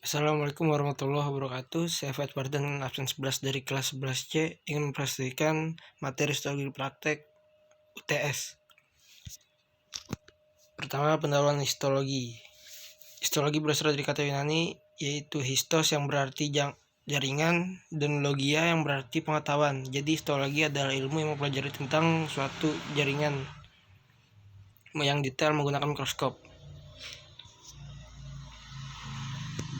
Assalamualaikum warahmatullahi wabarakatuh. Saya Fuad Fardan, absen 11 dari kelas 11C, ingin mempresentasikan materi histologi praktek UTS. Pertama, pendahuluan histologi. Histologi berasal dari kata Yunani, yaitu histos yang berarti jaringan, dan logia yang berarti pengetahuan. Jadi histologi adalah ilmu yang mempelajari tentang suatu jaringan yang detail menggunakan mikroskop.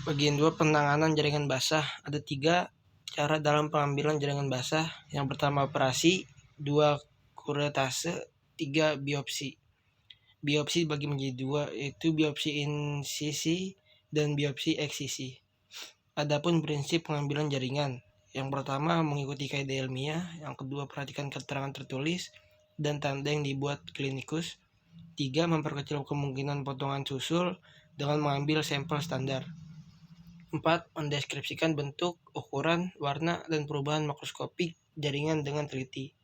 Bagian 2, penanganan jaringan basah. Ada 3 cara dalam pengambilan jaringan basah. Yang pertama operasi, 2 kuretase, 3 biopsi. Biopsi dibagi menjadi 2, yaitu biopsi insisi dan biopsi eksisi. Adapun prinsip pengambilan jaringan, yang pertama mengikuti kaidah ilmiah, yang kedua perhatikan keterangan tertulis dan tanda yang dibuat klinikus. 3, memperkecil kemungkinan potongan susul dengan mengambil sampel standar. 4, mendeskripsikan bentuk, ukuran, warna, dan perubahan makroskopik jaringan dengan teliti.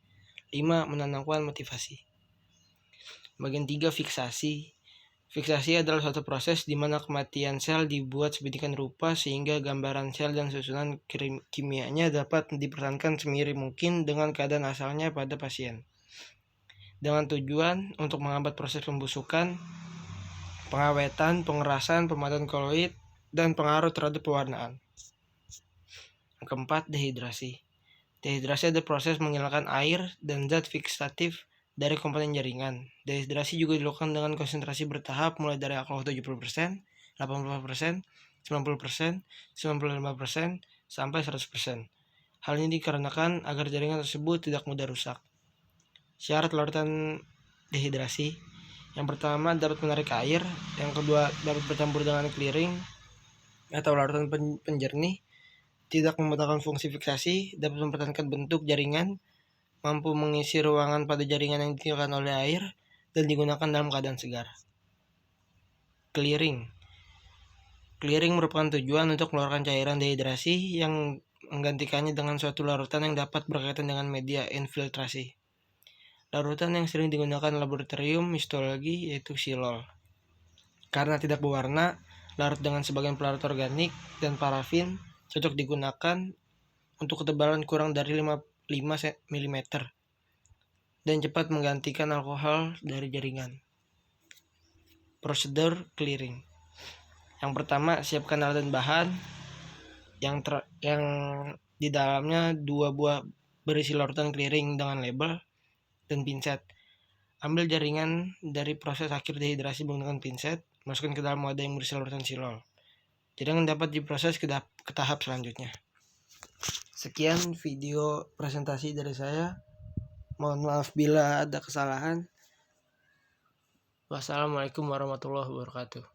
5, menanamkan motivasi. Bagian 3, fiksasi. Fiksasi adalah suatu proses di mana kematian sel dibuat sedemikian rupa sehingga gambaran sel dan susunan kimianya dapat dipertahankan semirip mungkin dengan keadaan asalnya pada pasien. Dengan tujuan untuk menghambat proses pembusukan, pengawetan, pengerasan, pemadanan koloid, dan pengaruh terhadap pewarnaan. Yang keempat, dehidrasi. Dehidrasi adalah proses menghilangkan air dan zat fiksatif dari komponen jaringan. Dehidrasi juga dilakukan dengan konsentrasi bertahap mulai dari alkohol 70%, 80%, 90%, 95%, sampai 100%. Hal ini dikarenakan agar jaringan tersebut tidak mudah rusak. Syarat larutan dehidrasi. Yang pertama, dapat menarik air. Yang kedua, dapat bercampur dengan clearing atau larutan penjernih, tidak membatalkan fungsi fiksasi, dapat mempertahankan bentuk jaringan, mampu mengisi ruangan pada jaringan yang ditinggalkan oleh air, dan digunakan dalam keadaan segar. Clearing merupakan tujuan untuk mengeluarkan cairan dehidrasi yang menggantikannya dengan suatu larutan yang dapat berkaitan dengan media infiltrasi. Larutan yang sering digunakan laboratorium histologi yaitu silol. Karena tidak berwarna, larut dengan sebagian pelarut organik dan parafin cocok digunakan untuk ketebalan kurang dari 5 mm dan cepat menggantikan alkohol dari jaringan. Prosedur clearing. Yang pertama, siapkan alat dan bahan yang di dalamnya 2 buah berisi larutan clearing dengan label dan pinset. Ambil jaringan dari proses akhir dehidrasi menggunakan pinset, masukkan ke dalam wadah yang berisi larutan silol. Jaringan dapat diproses ke tahap selanjutnya. Sekian video presentasi dari saya. Mohon maaf bila ada kesalahan. Wassalamualaikum warahmatullahi wabarakatuh.